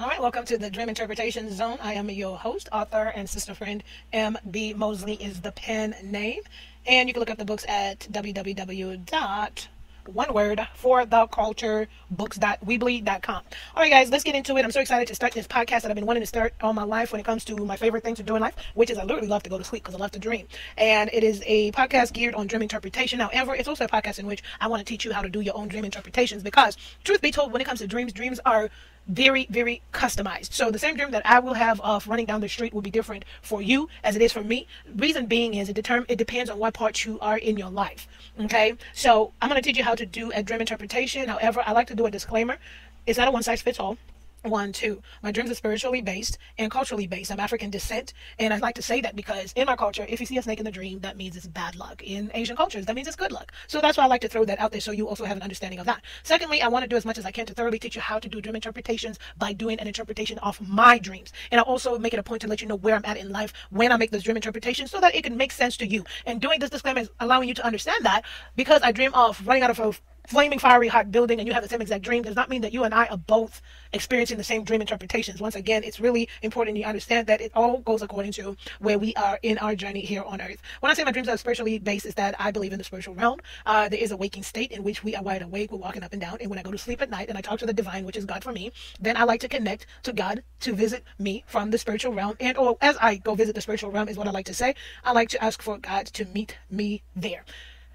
All right, welcome to the Dream Interpretation Zone. I am your host, author, and sister friend. M.B. Mosley is the pen name. And you can look up the books at www.oneWordForTheCultureBooks.weebly.com. All right, guys, let's get into it. I'm so excited to start this podcast that I've been wanting to start all my life when it comes to my favorite thing to do in life, which is I literally love to go to sleep because I love to dream. And it is a podcast geared on dream interpretation. However, it's also a podcast in which I want to teach you how to do your own dream interpretations because, truth be told, when it comes to dreams, dreams are very, very customized. So the same dream that I will have of running down the street will be different for you as it is for me. Reason being is it depends on what part you are in your life. Okay, so I'm going to teach you how to do a dream interpretation. However, I like to do a disclaimer. It's not a one size fits all. 1, 2. My dreams are spiritually based and culturally based. I'm African descent, and I like to say that because in my culture, if you see a snake in the dream, that means it's bad luck. In Asian cultures, that means it's good luck. So that's why I like to throw that out there so you also have an understanding of that. Secondly, I want to do as much as I can to thoroughly teach you how to do dream interpretations by doing an interpretation of my dreams. And I'll also make it a point to let you know where I'm at in life when I make those dream interpretations so that it can make sense to you. And doing this disclaimer is allowing you to understand that because I dream of running out of a flaming fiery hot building and you have the same exact dream does not mean that you and I are both experiencing the same dream interpretations. Once again, it's really important you understand that it all goes according to where we are in our journey here on earth. When I say my dreams are spiritually based, is that I believe in the spiritual realm. There is a waking state in which we are wide awake, we're walking up and down, and when I go to sleep at night and I talk to the divine, which is God for me, then I like to connect to God to visit me from the spiritual realm. And or as I go visit the spiritual realm is what I like to say, I like to ask for God to meet me there.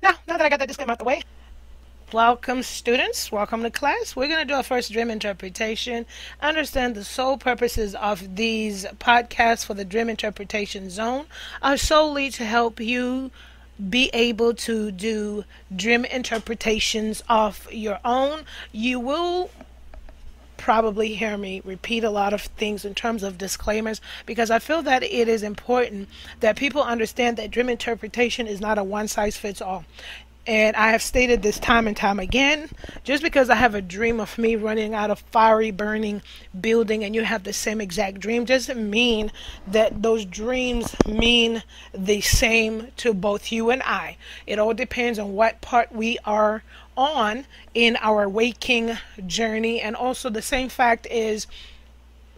Now that I got that disclaimer out the way, welcome, students. Welcome to class. We're going to do our first dream interpretation. Understand the sole purposes of these podcasts for the Dream Interpretation Zone are solely to help you be able to do dream interpretations of your own. You will probably hear me repeat a lot of things in terms of disclaimers because I feel that it is important that people understand that dream interpretation is not a one-size-fits-all. And I have stated this time and time again, just because I have a dream of me running out of fiery burning building and you have the same exact dream doesn't mean that those dreams mean the same to both you and I. It all depends on what part we are on in our waking journey. And also the same fact is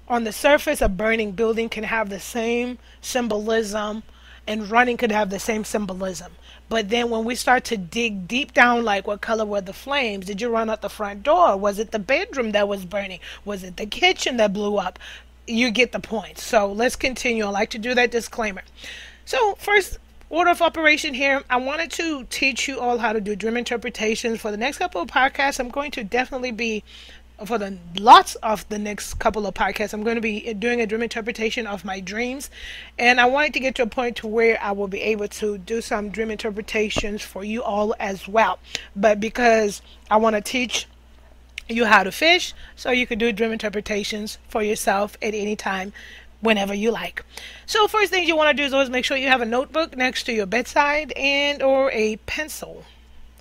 on the surface, a burning building can have the same symbolism and running could have the same symbolism. But then when we start to dig deep down, like what color were the flames? Did you run out the front door? Was it the bedroom that was burning? Was it the kitchen that blew up? You get the point. So let's continue. I like to do that disclaimer. So first order of operation here, I wanted to teach you all how to do dream interpretations. For the next couple of podcasts, I'm going to definitely be for the lots of the next couple of podcasts, I'm going to be doing a dream interpretation of my dreams, and I wanted to get to a point to where I will be able to do some dream interpretations for you all as well. But because I want to teach you how to fish, so you can do dream interpretations for yourself at any time, whenever you like. So first thing you want to do is always make sure you have a notebook next to your bedside and or a pencil.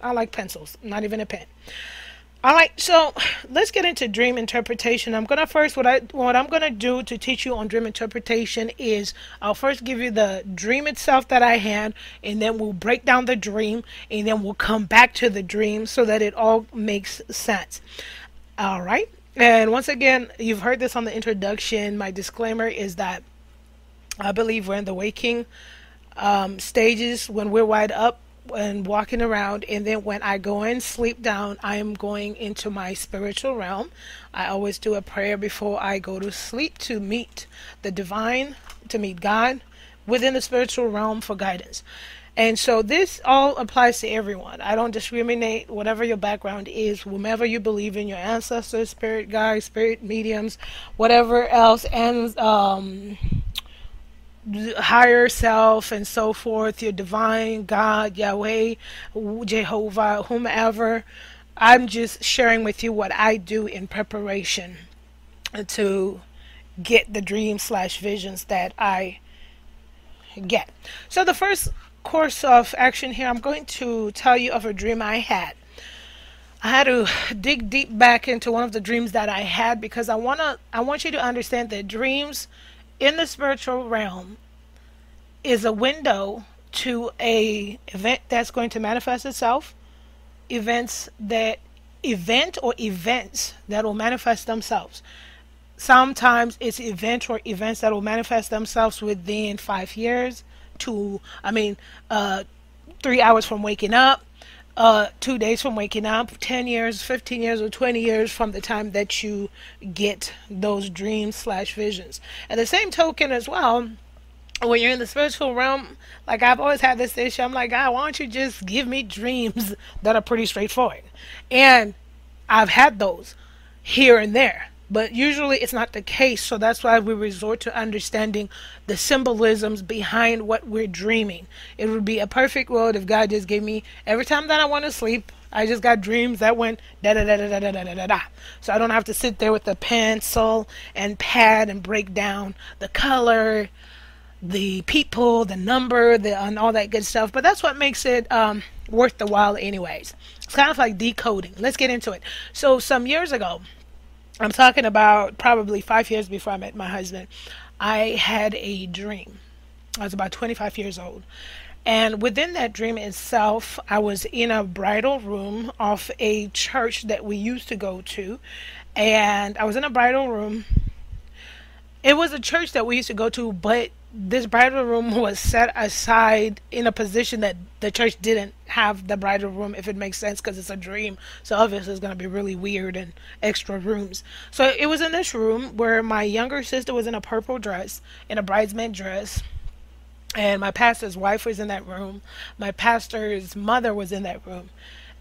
I like pencils, not even a pen. All right, so let's get into dream interpretation. I'm gonna first what I'm gonna do to teach you on dream interpretation is I'll first give you the dream itself that I had, and then we'll break down the dream, and then we'll come back to the dream so that it all makes sense. All right, and once again, you've heard this on the introduction. My disclaimer is that I believe we're in the waking stages when we're wide up and walking around, and then when I go and sleep down, I am going into my spiritual realm. I always do a prayer before I go to sleep to meet the divine, to meet God within the spiritual realm for guidance. And so this all applies to everyone. I don't discriminate whatever your background is, whomever you believe in, your ancestors, spirit guides, spirit mediums, whatever else, and higher self and so forth, your divine God, Yahweh, Jehovah, whomever. I'm just sharing with you what I do in preparation to get the dreams / visions that I get. So the first course of action here, I'm going to tell you of a dream I had. I had to dig deep back into one of the dreams that I had because I want you to understand that dreams in the spiritual realm is a window to a event that's going to manifest itself, events that will manifest themselves. Sometimes it's event or events that will manifest themselves within 5 years to, I mean, 3 hours from waking up, 2 days from waking up, 10 years, 15 years, or 20 years from the time that you get those dreams slash visions. And the same token as well, when you're in the spiritual realm, like I've always had this issue, I'm like, God, why don't you just give me dreams that are pretty straightforward? And I've had those here and there, but usually it's not the case. So that's why we resort to understanding the symbolisms behind what we're dreaming. It would be a perfect world if God just gave me every time that I want to sleep, I just got dreams that went da da da da da da da da da da. So I don't have to sit there with a pencil and pad and break down the color, the people, the number, and all that good stuff. But that's what makes it worth the while anyways. It's kind of like decoding. Let's get into it. So some years ago, I'm talking about probably 5 years before I met my husband, I had a dream. I was about 25 years old. And within that dream itself, I was in a bridal room of a church that we used to go to. And I was in a bridal room. It was a church that we used to go to, but this bridal room was set aside in a position that the church didn't have the bridal room, if it makes sense, because it's a dream. So obviously it's going to be really weird and extra rooms. So it was in this room where my younger sister was in a purple dress, in a bridesmaid dress. And my pastor's wife was in that room. My pastor's mother was in that room.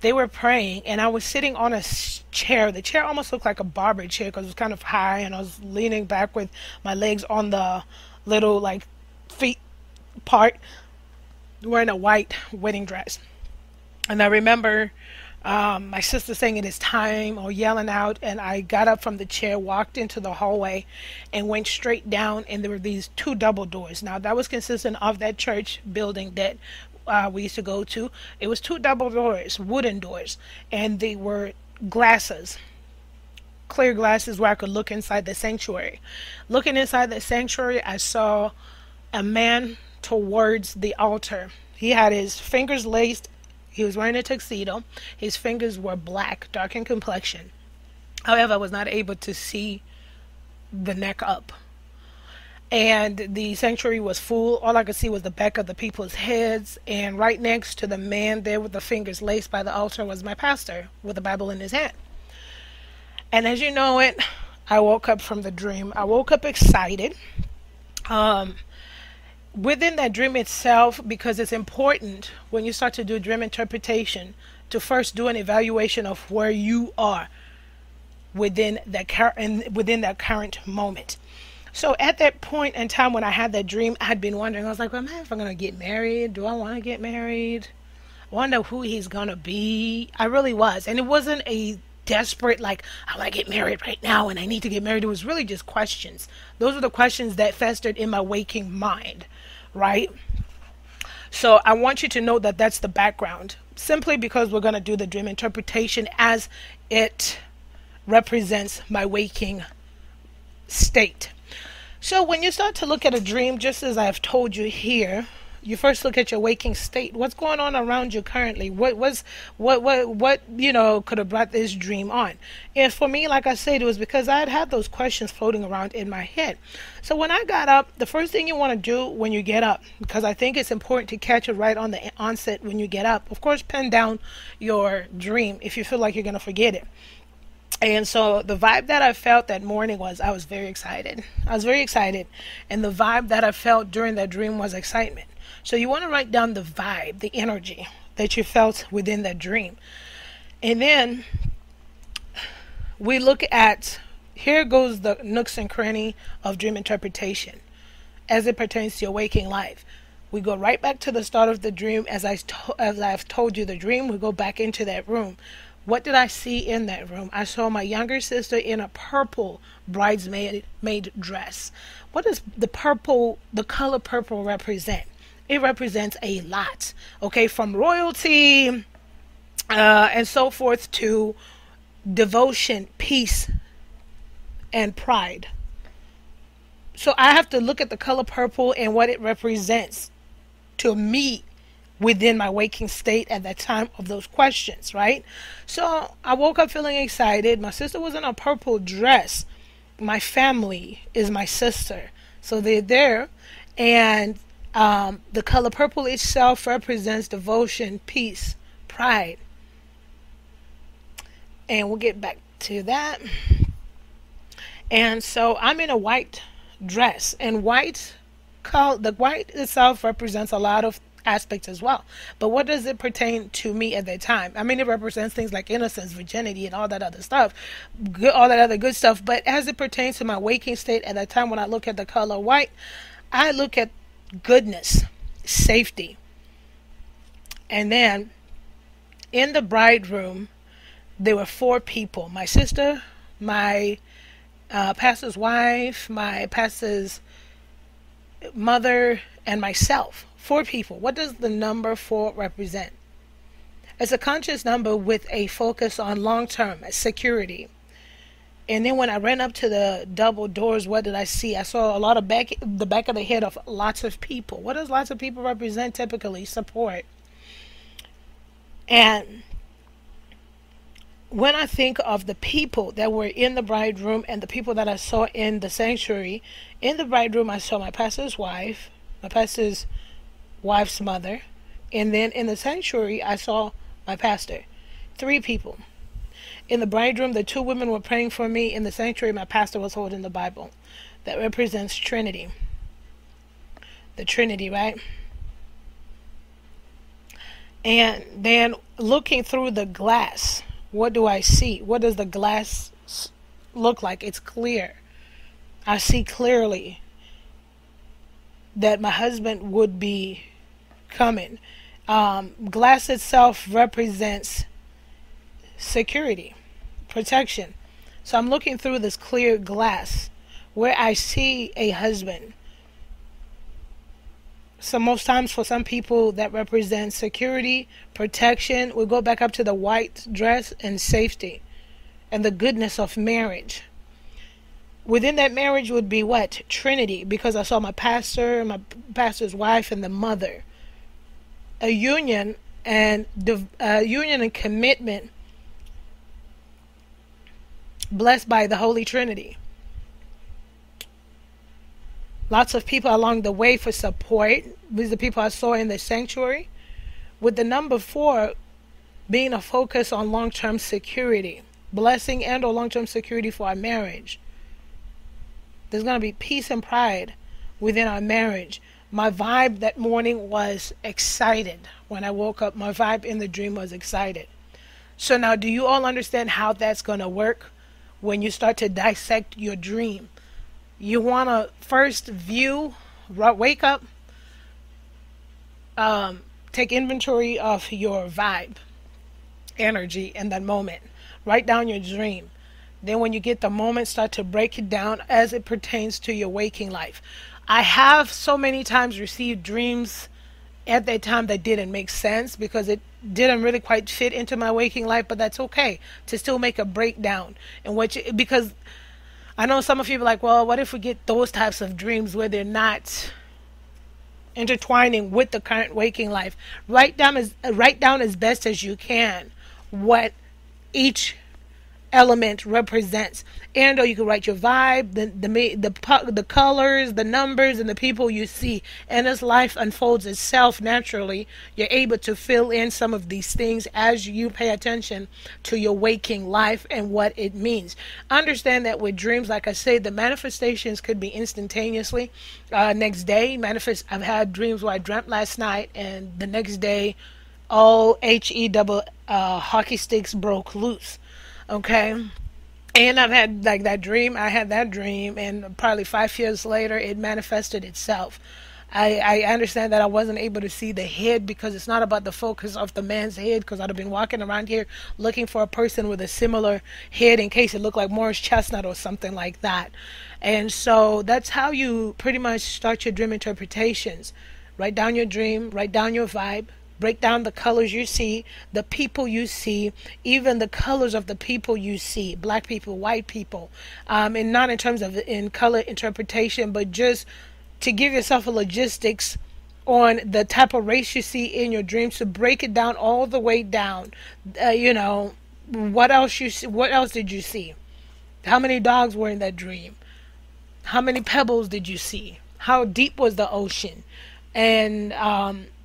They were praying, and I was sitting on a chair. The chair almost looked like a barber chair because it was kind of high, and I was leaning back with my legs on the little like feet part, wearing a white wedding dress. And I remember my sister saying it is time or yelling out, and I got up from the chair, walked into the hallway, and went straight down, and there were these two double doors. Now that was consistent of that church building that we used to go to. It was two double doors, wooden doors, and they were glasses, clear glasses where I could look inside the sanctuary. Looking inside the sanctuary, I saw a man towards the altar. He had his fingers laced. He was wearing a tuxedo. His fingers were black, dark in complexion. However, I was not able to see the neck up. And the sanctuary was full. All I could see was the back of the people's heads. And right next to the man there with the fingers laced by the altar was my pastor with a Bible in his hand. And as you know it, I woke up from the dream. I woke up excited. Within that dream itself, because it's important when you start to do dream interpretation to first do an evaluation of where you are within that current moment. So at that point in time when I had that dream, I had been wondering, I was like, well, man, if I'm going to get married, do I want to get married? I wonder who he's going to be. I really was. And it wasn't a desperate, like, I want to get married right now and I need to get married. It was really just questions. Those were the questions that festered in my waking mind, right? So I want you to know that that's the background, simply because we're going to do the dream interpretation as it represents my waking state. So when you start to look at a dream, just as I've told you here, you first look at your waking state. What's going on around you currently? What could have brought this dream on? And for me, like I said, it was because I had those questions floating around in my head. So when I got up, the first thing you want to do when you get up, because I think it's important to catch it right on the onset when you get up, of course, pen down your dream if you feel like you're going to forget it. And so the vibe that I felt that morning was I was very excited. I was very excited. And the vibe that I felt during that dream was excitement. So you want to write down the vibe, the energy that you felt within that dream. And then we look at, here goes the nooks and cranny of dream interpretation as it pertains to your waking life. We go right back to the start of the dream. As I've told you the dream, we go back into that room. What did I see in that room? I saw my younger sister in a purple bridesmaid dress. What does the color purple represent? It represents a lot, okay, from royalty and so forth to devotion, peace, and pride. So I have to look at the color purple and what it represents to me within my waking state at that time of those questions, right? So I woke up feeling excited. My sister was in a purple dress. my family is my sister. So they're there. And the color purple itself represents devotion, peace, pride. And we'll get back to that. And so I'm in a white dress, and the white itself represents a lot of aspects as well. But what does it pertain to me at that time? I mean, it represents things like innocence, virginity, and all that other stuff, all that other good stuff. But as it pertains to my waking state at that time, when I look at the color white, I look at goodness, safety. And then in the bride room, there were 4 people: my sister, my pastor's wife, my pastor's mother, and myself. 4 people. What does the number 4 represent? It's a conscious number with a focus on long-term security. And then when I ran up to the double doors, what did I see? I saw a lot of the back of the head of lots of people. What does lots of people represent typically? Support. And when I think of the people that were in the bride room and the people that I saw in the sanctuary, in the bride room I saw my pastor's wife, my pastor's wife's mother, and then in the sanctuary I saw my pastor. 3 people. In the bride room, the 2 women were praying for me. In the sanctuary, my pastor was holding the Bible. That represents Trinity. The Trinity, right? And then looking through the glass, what do I see? What does the glass look like? It's clear. I see clearly that my husband would be coming. Glass itself represents security, protection. So I'm looking through this clear glass where I see a husband. So most times for some people that represents security, protection. We go back up to the white dress and safety and the goodness of marriage. Within that marriage would be what? Trinity, because I saw my pastor, my pastor's wife, and the mother. A union and commitment blessed by the Holy Trinity. Lots of people along the way for support. These are the people I saw in the sanctuary. With the number 4 being a focus on long-term security, blessing and or long-term security for our marriage. There's going to be peace and pride within our marriage. My vibe that morning was excited. When I woke up, my vibe in the dream was excited. So now, do you all understand how that's going to work when you start to dissect your dream? You want to first wake up, take inventory of your vibe, energy in that moment. Write down your dream. Then when you get the moment, start to break it down as it pertains to your waking life. I have so many times received dreams at that time that didn't make sense because it didn't really quite fit into my waking life, but that's okay to still make a breakdown. Because I know some of you are like, well, what if we get those types of dreams where they're not intertwining with the current waking life? Write down as best as you can what each element represents, and or you can write your vibe, the colors, the numbers, and the people you see. And as life unfolds itself naturally, you're able to fill in some of these things as you pay attention to your waking life and what it means. Understand that with dreams, like I say, the manifestations could be instantaneously. Next day, I've had dreams where I dreamt last night, and the next day, all hockey sticks broke loose. Okay, and I've had that dream. I had that dream, and probably 5 years later, it manifested itself. I understand that I wasn't able to see the head because it's not about the focus of the man's head, because I'd have been walking around here looking for a person with a similar head in case it looked like Morris Chestnut or something like that. And so that's how you pretty much start your dream interpretations. Write down your dream, write down your vibe. Break down the colors you see, the people you see, even the colors of the people you see, black people, white people, and not in terms of in color interpretation, but just to give yourself a logistics on the type of race you see in your dreams, to break it down all the way down. What else did you see? How many dogs were in that dream? How many pebbles did you see? How deep was the ocean? And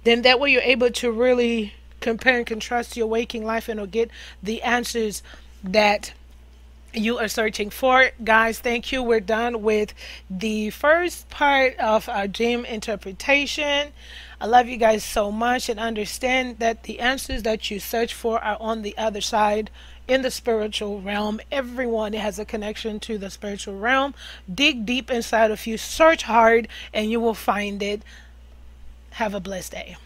then that way you're able to really compare and contrast your waking life and will get the answers that you are searching for. Guys, thank you. We're done with the first part of our dream interpretation. I love you guys so much, and understand that the answers that you search for are on the other side in the spiritual realm. Everyone has a connection to the spiritual realm. Dig deep inside of you, search hard, and you will find it. Have a blessed day.